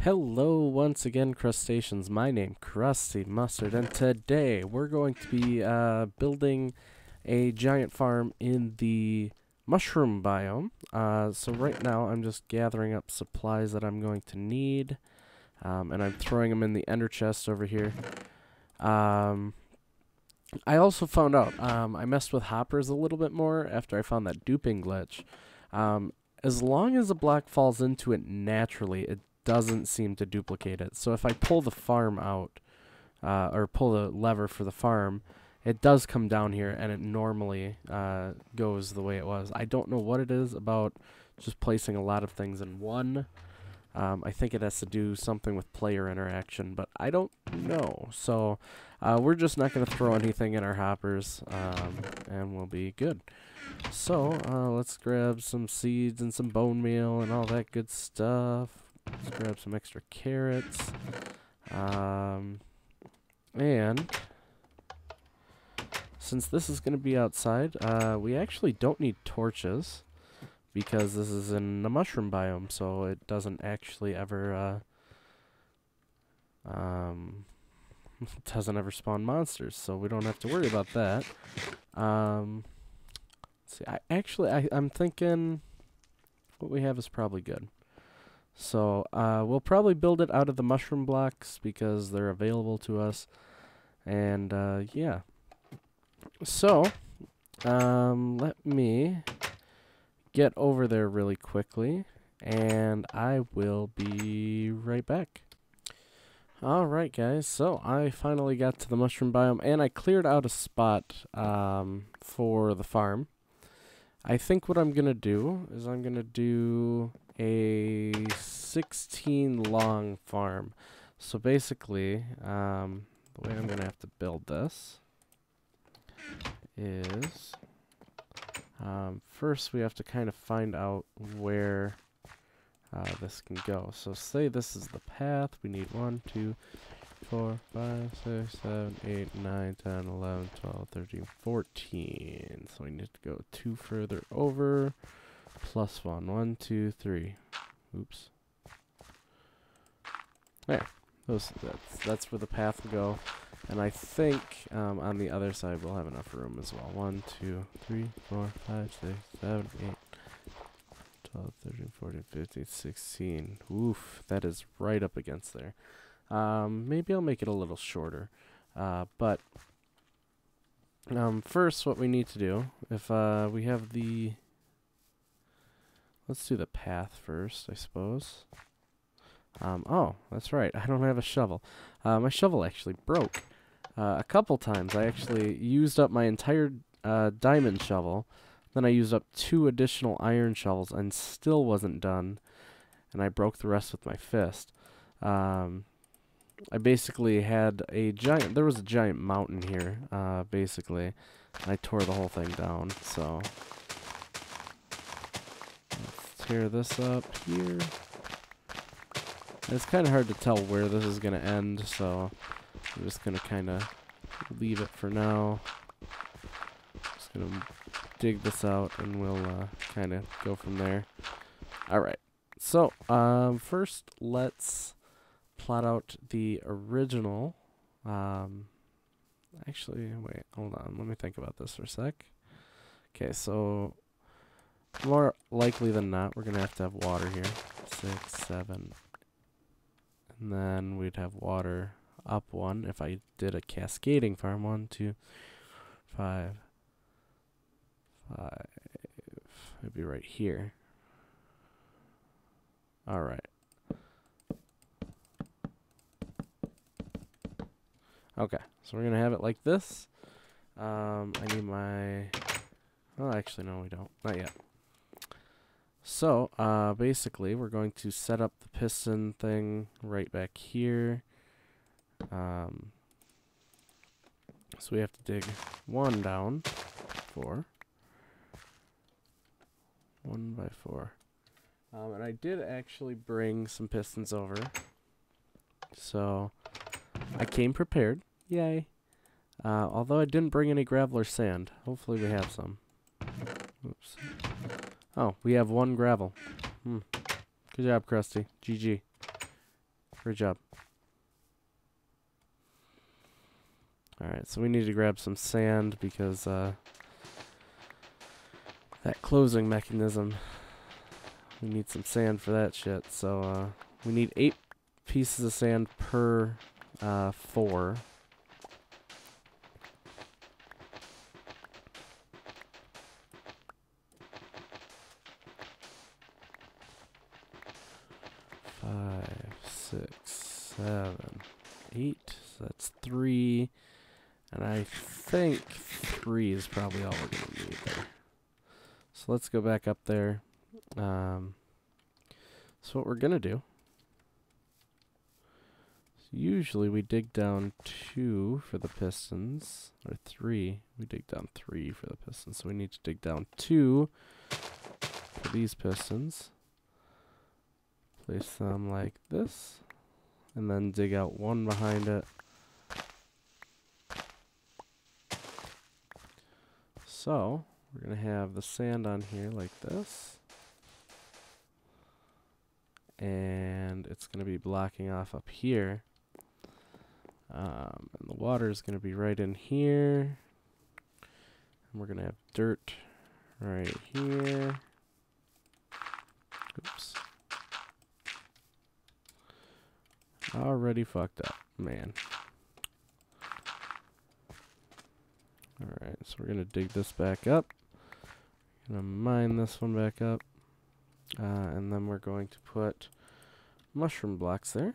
Hello once again, crustaceans. My name CrustyMustard, and today we're going to be building a giant farm in the mushroom biome. So right now I'm just gathering up supplies that I'm going to need, and I'm throwing them in the ender chest over here. I also found out I messed with hoppers a little bit more after I found that duping glitch. As long as a block falls into it naturally, it doesn't seem to duplicate it. So if I pull the farm out, or pull the lever for the farm, it does come down here and it normally goes the way it was. I don't know what it is about just placing a lot of things in one. I think it has to do something with player interaction, but I don't know. So we're just not going to throw anything in our hoppers, and we'll be good. So let's grab some seeds and some bone meal and all that good stuff. Let's grab some extra carrots. And since this is going to be outside, we actually don't need torches because this is in the mushroom biome, so it doesn't actually ever doesn't ever spawn monsters, so we don't have to worry about that. Let's see, I'm thinking what we have is probably good. So we'll probably build it out of the mushroom blocks because they're available to us. And yeah. So let me get over there really quickly, and I will be right back. Alright guys, so I finally got to the mushroom biome, and I cleared out a spot for the farm. I think what I'm going to do is I'm going to do a 16 long farm. So basically, the way I'm going to have to build this is, first we have to kind of find out where this can go. So say this is the path. We need 1, 2, 4, 5, 6, 7, 8, 9, 10, 11, 12, 13, 14. So we need to go 2 further over. Plus 1. 1, 2, 3. Oops. There. That's where the path will go. And I think on the other side we'll have enough room as well. 1, 2, 3, 4, 5, 6, 7, 8, 12, 13, 14, 15, 16. Oof, that is right up against there. Maybe I'll make it a little shorter. But first what we need to do, if we have the... Let's do the path first, I suppose. Oh, that's right. I don't have a shovel. My shovel actually broke. A couple times I actually used up my entire diamond shovel. Then I used up 2 additional iron shovels and still wasn't done. And I broke the rest with my fist. I basically had a giant... There was a giant mountain here, basically. I tore the whole thing down, so... Tear this up here. It's kind of hard to tell where this is going to end, so I'm just going to kind of leave it for now. Just going to dig this out, and we'll kind of go from there. Alright, so first let's plot out the original. Actually, wait, hold on. Let me think about this for a sec. Okay, so... more likely than not, we're going to have water here. 6, 7. And then we'd have water up 1 if I did a cascading farm. 1, 2, 5, 5. It'd be right here. Alright. Okay, so we're going to have it like this. I need my... Oh, actually, no, we don't. Not yet. So, basically, we're going to set up the piston thing right back here. So we have to dig 1 down. 4. 1 by 4. And I did actually bring some pistons over. So, I came prepared. Yay. Although I didn't bring any gravel or sand. Hopefully we have some. Oops. Oh, we have 1 gravel. Good job, Krusty. GG. Great job. Alright, so we need to grab some sand because that closing mechanism, we need some sand for that shit. So we need 8 pieces of sand per 4. Five, 6, 7, 8. So that's 3. And I think 3 is probably all we're going to need there. So let's go back up there. So what we're going to do, usually we dig down 2 for the pistons, or 3. We dig down 3 for the pistons. So we need to dig down 2 for these pistons. Place them like this. And then dig out 1 behind it. So, we're going to have the sand on here like this. And it's going to be blocking off up here. And the water is going to be right in here. And we're going to have dirt right here. Oops. Already fucked up, man. Alright, so we're going to dig this back up. Going to mine this one back up. And then we're going to put mushroom blocks there.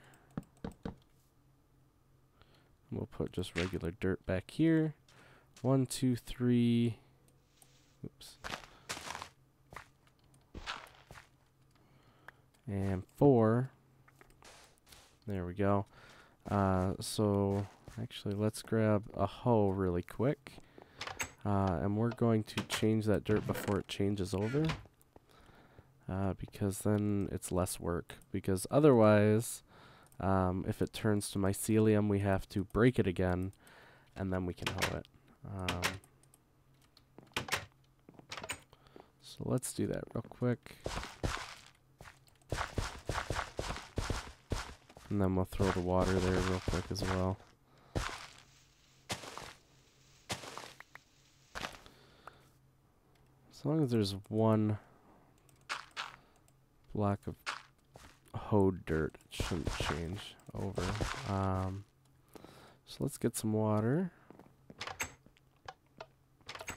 We'll put just regular dirt back here. 1, 2, 3. Oops. And 4. There we go. So actually, let's grab a hoe really quick. And we're going to change that dirt before it changes over. Because then it's less work. Because otherwise, if it turns to mycelium, we have to break it again, and then we can hoe it. So let's do that real quick. And then we'll throw the water there real quick as well. As long as there's 1 block of hoed dirt, it shouldn't change over. So let's get some water.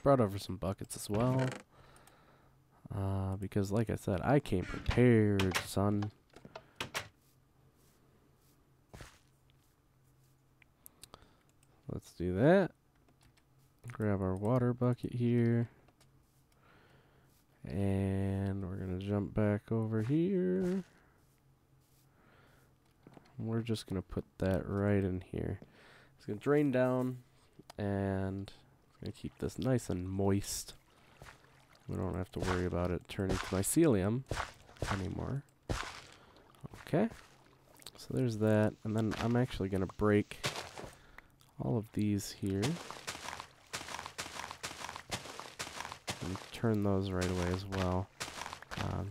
Brought over some buckets as well. Because like I said, I came prepared, son. Let's do that. Grab our water bucket here. And we're going to jump back over here. We're just going to put that right in here. It's going to drain down and it's going to keep this nice and moist. We don't have to worry about it turning to mycelium anymore. Okay. So there's that. And then I'm actually going to break all of these here. And turn those right away as well.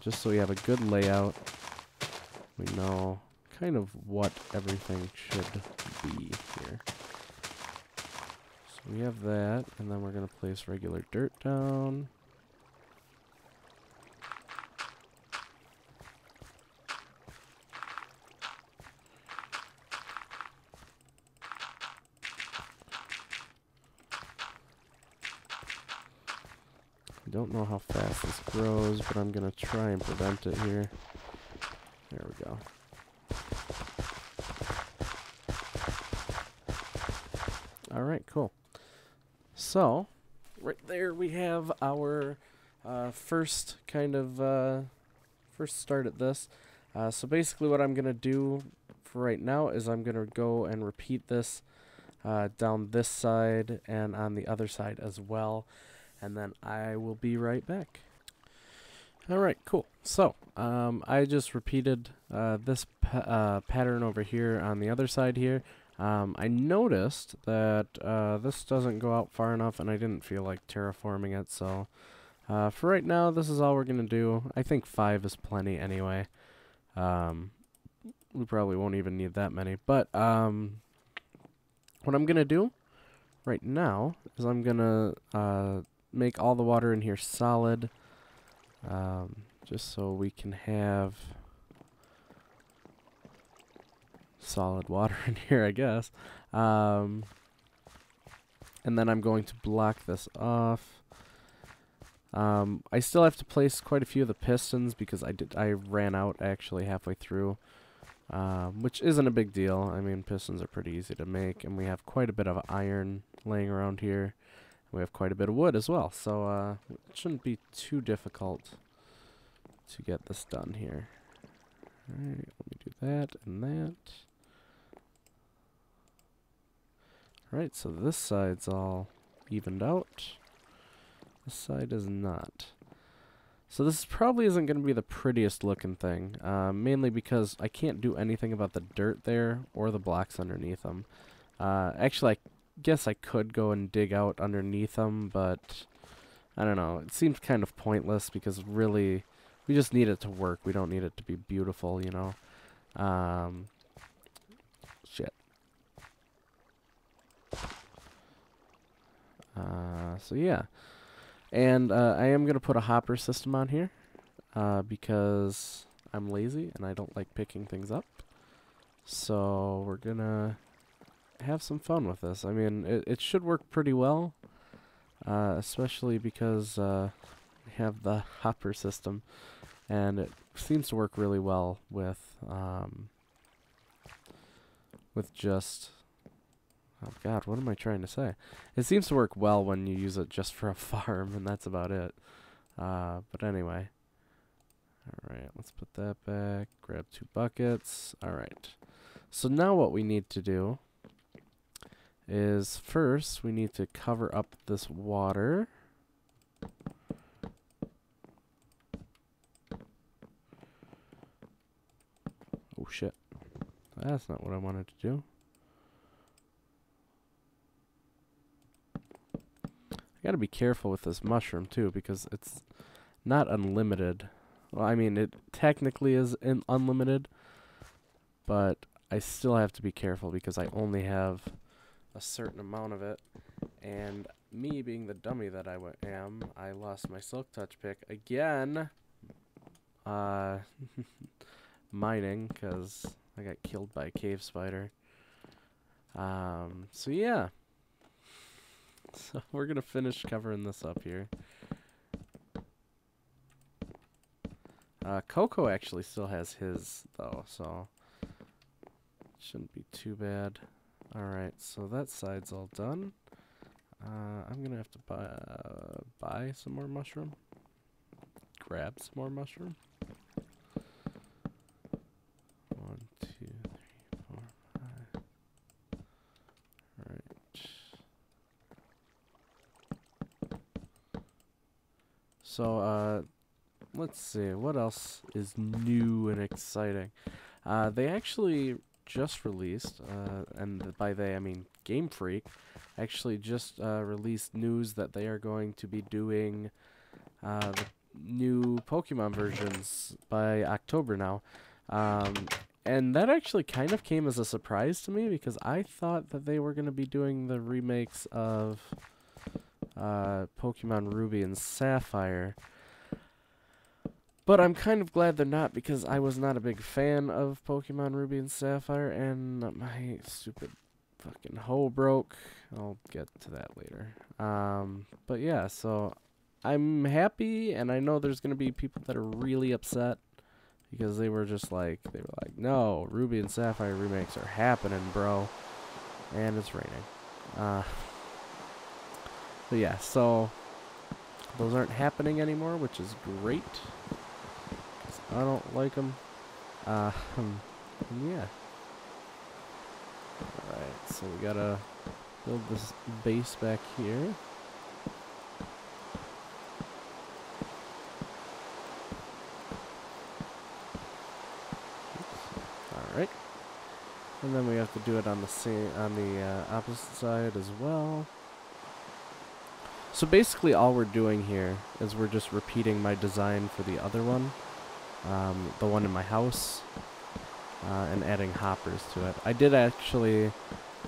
Just so we have a good layout. We know kind of what everything should be here. So we have that, and then we're going to place regular dirt down. Don't know how fast this grows, but I'm going to try and prevent it here. There we go. Alright, cool. So, right there we have our first kind of, first start at this. So basically what I'm going to do for right now is I'm going to go and repeat this down this side and on the other side as well. And then I will be right back. Alright, cool. So, I just repeated this pattern over here on the other side here. I noticed that this doesn't go out far enough, and I didn't feel like terraforming it, so for right now, this is all we're going to do. I think 5 is plenty anyway. we probably won't even need that many. But what I'm gonna do right now is I'm gonna make all the water in here solid, just so we can have solid water in here, I guess. And then I'm going to block this off. I still have to place quite a few of the pistons because I ran out actually halfway through, which isn't a big deal. I mean, pistons are pretty easy to make, and we have quite a bit of iron laying around here. We have quite a bit of wood as well, so it shouldn't be too difficult to get this done here. Alright, let me do that and that. Alright, so this side's all evened out. This side is not. So this probably isn't going to be the prettiest looking thing, mainly because I can't do anything about the dirt there or the blocks underneath them. Actually, I guess I could go and dig out underneath them, but I don't know. It seems kind of pointless because really we just need it to work. We don't need it to be beautiful, you know. Shit. So yeah. And I am going to put a hopper system on here because I'm lazy and I don't like picking things up. So we're going to have some fun with this. I mean, it should work pretty well, especially because we have the hopper system. And it seems to work really well with just... Oh god, what am I trying to say? It seems to work well when you use it just for a farm, and that's about it. But anyway. Alright, let's put that back. Grab 2 buckets. Alright. So now what we need to do is first we need to cover up this water. Oh shit. That's not what I wanted to do. I gotta be careful with this mushroom too because it's not unlimited. Well, I mean, it technically is unlimited, but I still have to be careful because I only have a certain amount of it. And me being the dummy that I am, I lost my silk touch pick again. Mining because I got killed by a cave spider. So yeah. So we're going to finish covering this up here. Coco actually still has his, though, so shouldn't be too bad. Alright, so that side's all done. I'm going to have to buy some more mushroom. Grab some more mushroom. 1, 2, 3, 4, 5. Alright. So, let's see, what else is new and exciting? They actually just released, and by they I mean Game Freak, actually just released news that they are going to be doing the new Pokemon versions by October now. And that actually kind of came as a surprise to me because I thought that they were going to be doing the remakes of Pokemon Ruby and Sapphire. But I'm kind of glad they're not because I was not a big fan of Pokemon Ruby and Sapphire and my stupid fucking hoe broke. I'll get to that later. But yeah, so I'm happy and I know there's going to be people that are really upset because they were like, no, Ruby and Sapphire remakes are happening, bro. And it's raining. But yeah, so those aren't happening anymore, which is great. I don't like them. Yeah. Alright, so we gotta build this base back here. Alright. And then we have to do it on the opposite side as well. So basically all we're doing here is we're just repeating my design for the other one. The one in my house. and adding hoppers to it. I did actually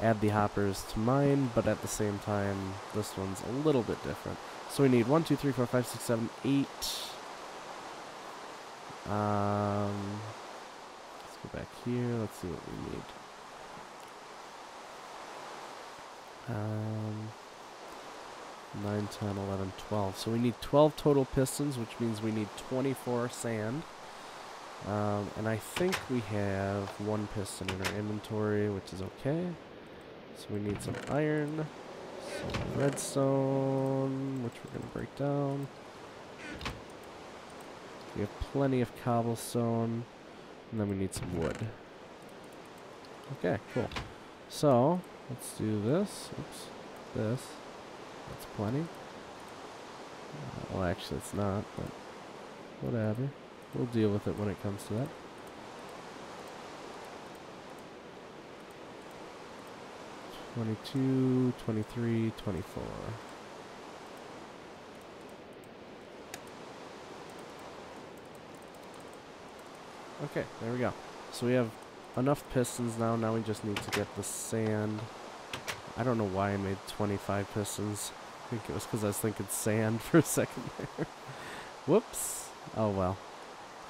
add the hoppers to mine, but at the same time, this one's a little bit different. So we need 1, 2, 3, 4, 5, 6, 7, 8. Let's go back here. Let's see what we need. 9, 10, 11, 12. So we need 12 total pistons, which means we need 24 sand. And I think we have 1 piston in our inventory, which is okay. So we need some iron, some redstone, which we're going to break down. We have plenty of cobblestone, and then we need some wood. Okay, cool. So, let's do this. Oops, this. That's plenty. Well, actually it's not, but whatever. We'll deal with it when it comes to that. $22, $23, $24. Okay, there we go. So we have enough pistons now. Now we just need to get the sand. I don't know why I made 25 pistons. I think it was because I was thinking sand for a second there. Whoops. Oh well.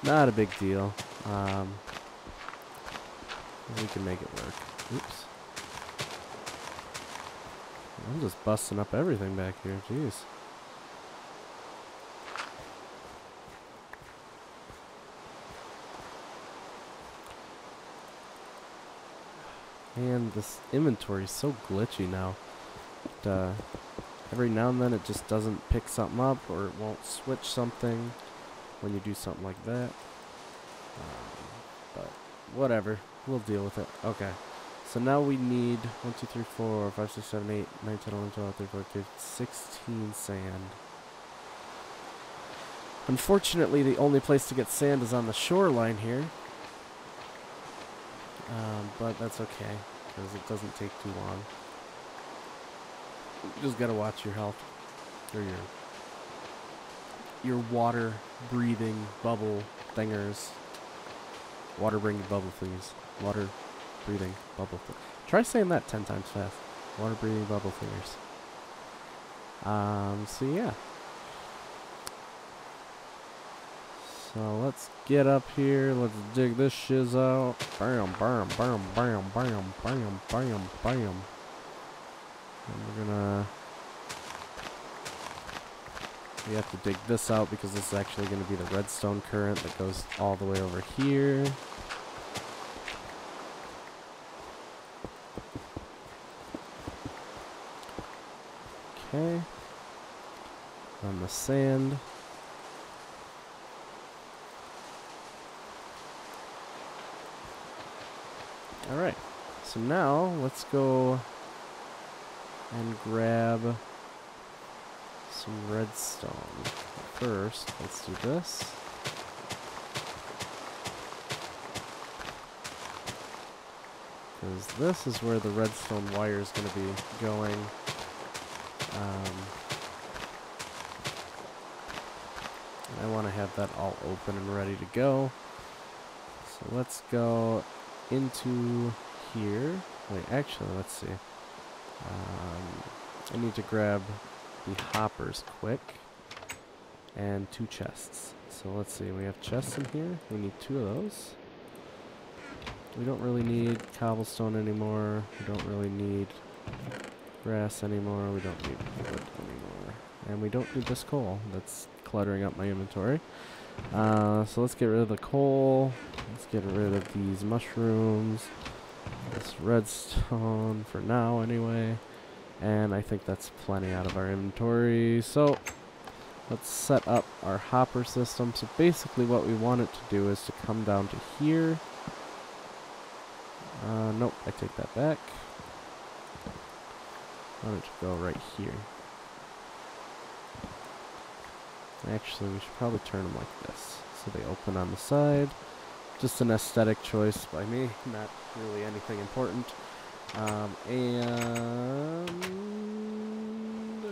Not a big deal. We can make it work. Oops. I'm just busting up everything back here. Jeez. And this inventory is so glitchy now. Every now and then it just doesn't pick something up, or it won't switch something when you do something like that. But whatever, we'll deal with it. Okay, so now we need 1, 2, 3, 4, 5, 6, 7, 8, 9, 10, 11, 12, 13, 14, 15, 16 sand. Unfortunately, the only place to get sand is on the shoreline here. But that's okay, because it doesn't take too long. You just gotta watch your health, or your water-breathing bubble thingers. Water-breathing bubble thingies. Water-breathing bubble thing. Try saying that 10 times fast. Water-breathing bubble fingers. So yeah. So let's get up here. Let's dig this shiz out. Bam, bam, bam, bam, bam, bam, bam, bam. And we're gonna... We have to dig this out because this is actually going to be the redstone current that goes all the way over here. Okay. On the sand. Alright, so now let's go and grab some redstone. First, let's do this. Because this is where the redstone wire is going to be going. I want to have that all open and ready to go. So let's go into here. Wait, actually, let's see. I need to grab the hoppers quick. And 2 chests. So let's see, we have chests in here. We need 2 of those. We don't really need cobblestone anymore. We don't really need grass anymore. We don't need wood anymore. And we don't need this coal. That's cluttering up my inventory. So let's get rid of the coal. Let's get rid of these mushrooms. This redstone for now anyway. And I think that's plenty out of our inventory. So let's set up our hopper system. So basically what we want it to do is to come down to here. Nope, I take that back. I want it to go right here. Actually, we should probably turn them like this, so they open on the side. Just an aesthetic choice by me, not really anything important. And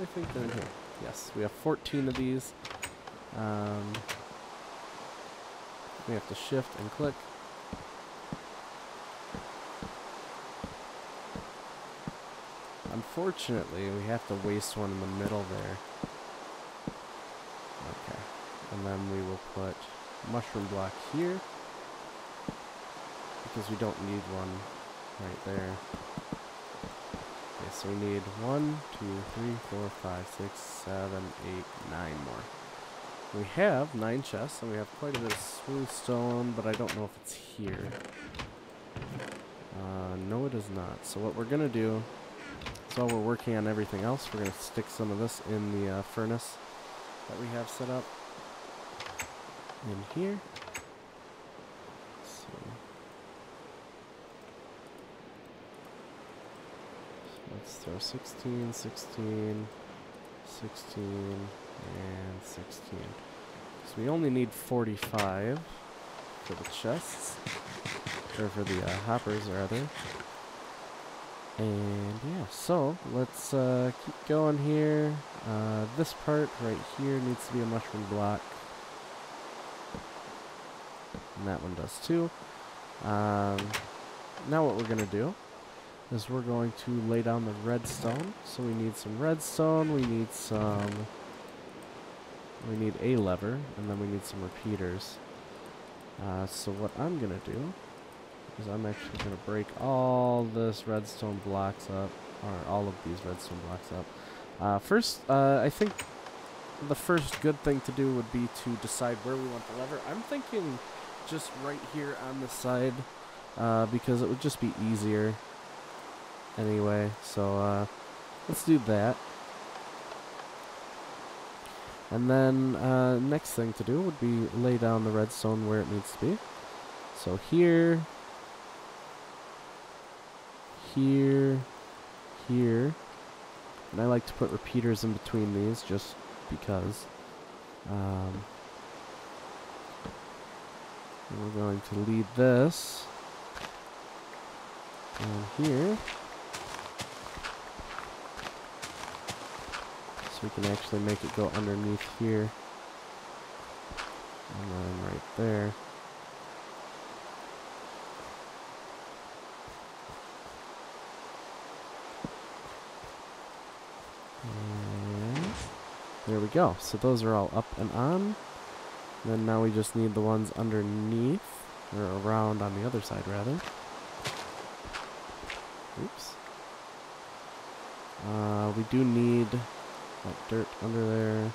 I think they're in here. Yes, we have 14 of these. We have to shift and click. Unfortunately, we have to waste one in the middle there. Okay. And then we will put mushroom block here, because we don't need one right there. Okay, so we need 1, 2, 3, 4, 5, 6, 7, 8, 9 more. We have 9 chests, and we have quite a bit of smooth stone, but I don't know if it's here. No, it is not. So what we're going to do is, while we're working on everything else, we're going to stick some of this in the furnace that we have set up in here. So let's throw 16, 16, 16, and 16. So we only need 45 for the chests, or for the hoppers, rather. And yeah, so let's keep going here. This part right here needs to be a mushroom block. And that one does too. Now what we're going to do is we're going to lay down the redstone. So we need some redstone, we need a lever, and then we need some repeaters. So what I'm going to do is I'm actually going to break all this redstone blocks up, or all of these redstone blocks up. First, I think the first good thing to do would be to decide where we want the lever. I'm thinking just right here on the side, because it would just be easier anyway. So let's do that. And then next thing to do would be lay down the redstone where it needs to be. So here, here, here. And I like to put repeaters in between these just because. We're going to lead this down here, so we can actually make it go underneath here, and then right there. And there we go. So those are all up and on. And then now we just need the ones underneath, or around on the other side, rather. Oops. We do need that dirt under there.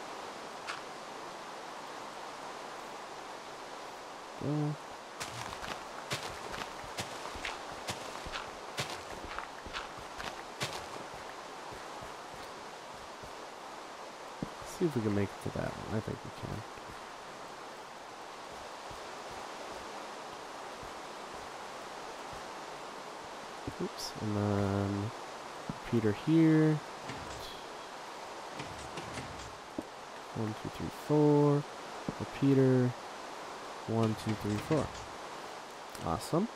Go. See if we can make it to that one. I think we can. Oops, and then repeater here. 1, 2, 3, 4. Repeater. 1, 2, 3, 4. Awesome.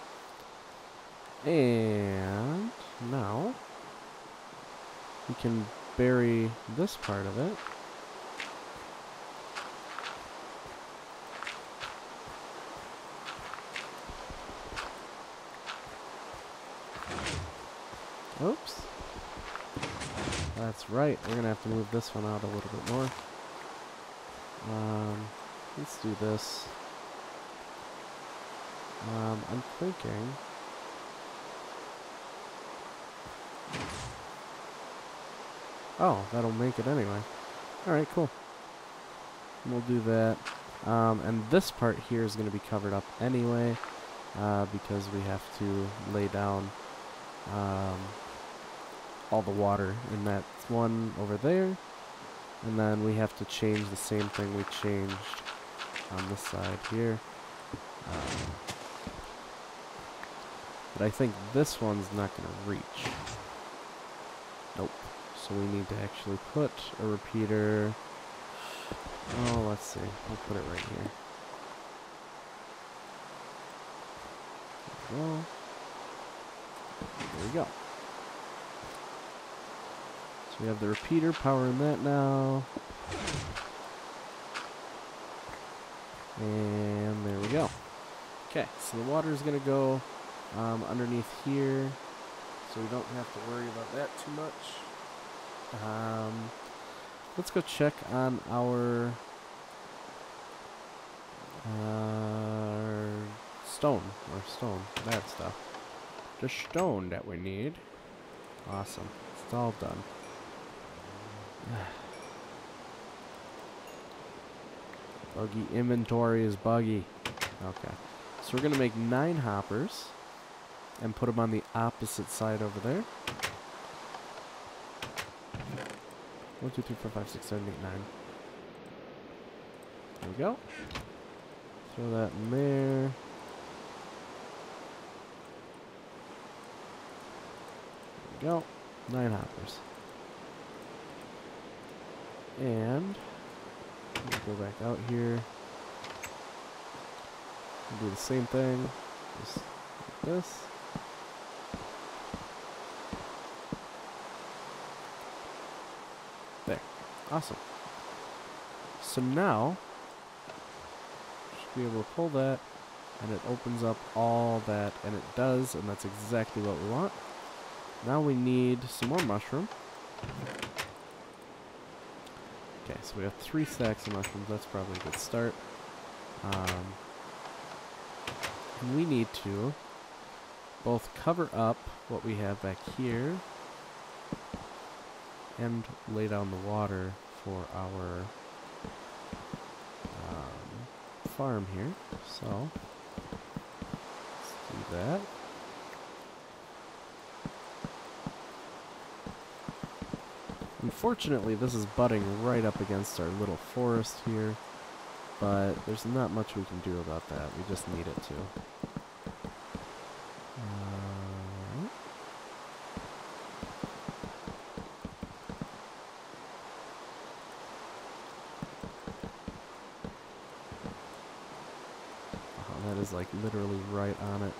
And now we can bury this part of it. Oops. That's right. We're going to have to move this one out a little bit more. Let's do this. I'm thinking... Oh, that'll make it anyway. Alright, cool. We'll do that. And this part here is going to be covered up anyway, because we have to lay down all the water in that one over there, and then we have to change the same thing we changed on this side here. But I think this one's not going to reach. Nope. So we need to actually put a repeater. Oh, let's see. We'll put it right here. There we go. There we go. So we have the repeater powering that now. And there we go. Okay, so the water is going to go underneath here. so we don't have to worry about that too much. Let's go check on our stone, that stuff. The stone that we need. Awesome. It's all done. Buggy inventory is buggy. Okay. So we're going to make 9 hoppers and put them on the opposite side over there. 1, 2, 3, 4, 5, 6, 7, 8, 9. There we go. Throw that in there. There we go. 9 hoppers. And we'll go back out here. We'll do the same thing. Just like this. There. Awesome. So now, should be able to pull that, and it opens up all that, and it does, and that's exactly what we want. Now we need some more mushroom. Okay, so we have 3 stacks of mushrooms. That's probably a good start. And we need to both cover up what we have back here and lay down the water for our farm here. So let's do that. Unfortunately, this is butting right up against our little forest here, but there's not much we can do about that. We just need it to. Oh, that is like literally right on it.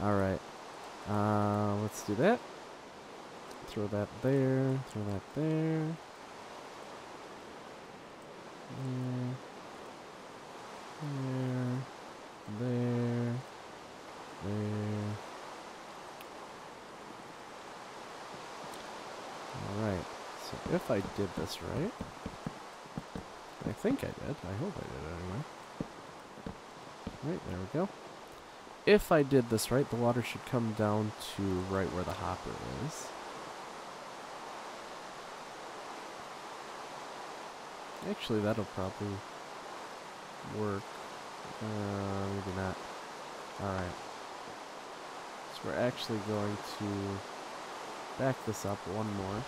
Alright. Let's do that. Throw that there, throw that there. There. Alright, so if I did this right, I think I did, I hope I did anyway. Right, there we go. If I did this right, the water should come down to right where the hopper is. Actually, that'll probably work. Maybe not. Alright. So we're actually going to back this up one more.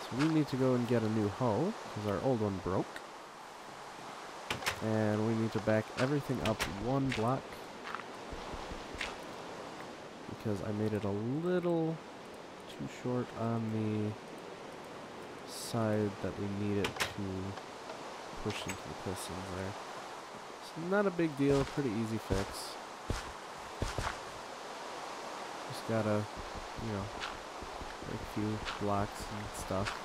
So we need to go and get a new hoe, because our old one broke. And we need to back everything up 1 block. Because I made it a little too short on the side that we need it to push into the pistons there. It's not a big deal, pretty easy fix. Just gotta, you know, break a few blocks and stuff.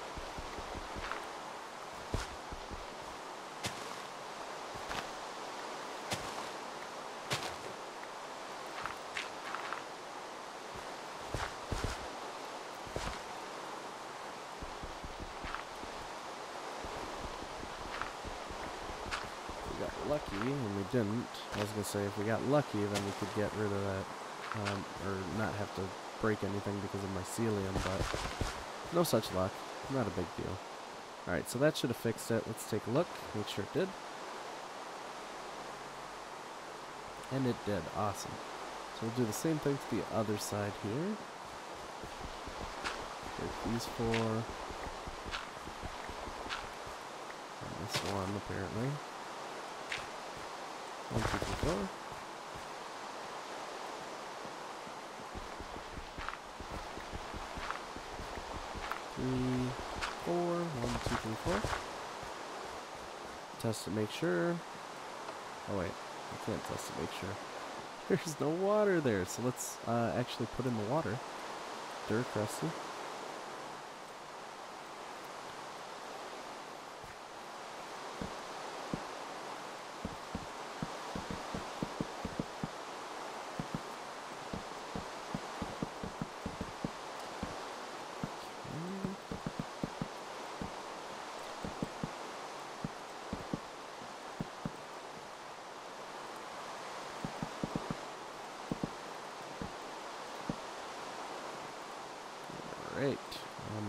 Lucky, and we didn't. I was going to say, if we got lucky, then we could get rid of that, or not have to break anything because of mycelium, but no such luck. Not a big deal. Alright, so that should have fixed it. Let's take a look, make sure it did. And it did. Awesome. So we'll do the same thing to the other side here. Break these 4. And this one, apparently. 1, 2, 3, 4. 3, 4. 1, 2, 3, 4. Test to make sure. Oh wait, I can't test to make sure. There's no water there, so let's actually put in the water. Krusty.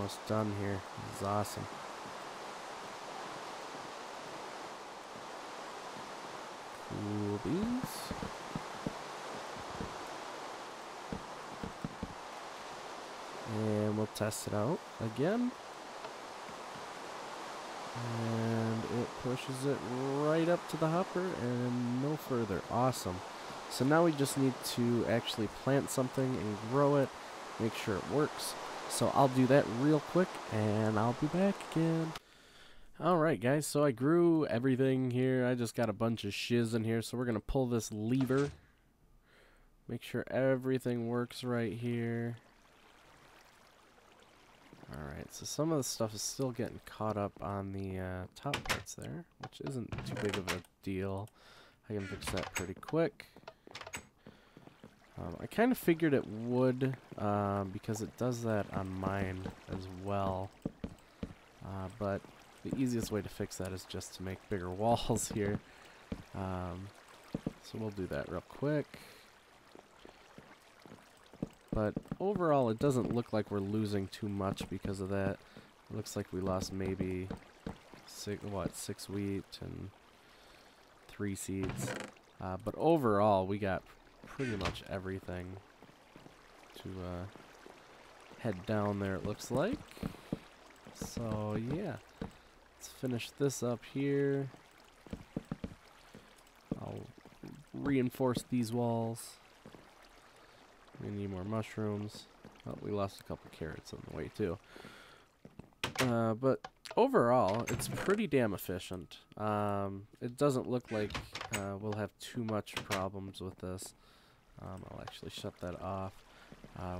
almost done here. This is awesome. Cool beans. And we'll test it out again. And it pushes it right up to the hopper and no further. Awesome. So now we just need to actually plant something and grow it, make sure it works. So I'll do that real quick and I'll be back again. Alright guys, so I grew everything here. I just got a bunch of shiz in here, so we're going to pull this lever. Make sure everything works right here. Alright, so some of the stuff is still getting caught up on the top parts there, which isn't too big of a deal. I can fix that pretty quick. I kind of figured it would, because it does that on mine as well. But the easiest way to fix that is just to make bigger walls here. So we'll do that real quick. But overall, it doesn't look like we're losing too much because of that. It looks like we lost maybe 6 wheat and 3 seeds. But overall, we got pretty much everything to head down there, it looks like. So yeah, let's finish this up here. I'll reinforce these walls. We need more mushrooms. Oh, we lost a couple carrots on the way too. But overall, it's pretty damn efficient. It doesn't look like we'll have too much problems with this. I'll actually shut that off.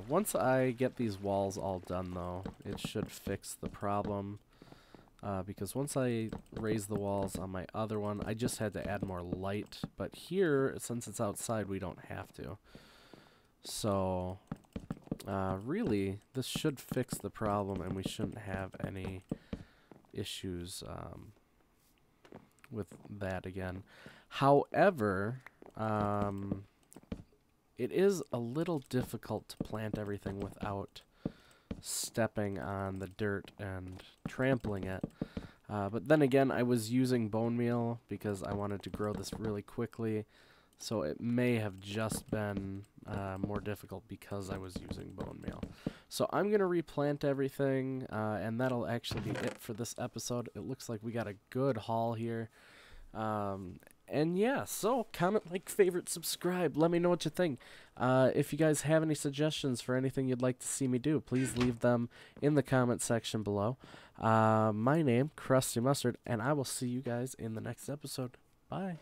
Once I get these walls all done though, it should fix the problem. Because once I raise the walls on my other one, I just had to add more light. But here, since it's outside, we don't have to. So, really, this should fix the problem and we shouldn't have any issues with that again. However, it is a little difficult to plant everything without stepping on the dirt and trampling it. But then again, I was using bone meal because I wanted to grow this really quickly. So it may have just been more difficult because I was using bone meal. So I'm going to replant everything, and that'll actually be it for this episode. It looks like we got a good haul here. And yeah, so comment, like, favorite, subscribe. Let me know what you think. If you guys have any suggestions for anything you'd like to see me do, please leave them in the comment section below. My name, CrustyMustard, and I will see you guys in the next episode. Bye.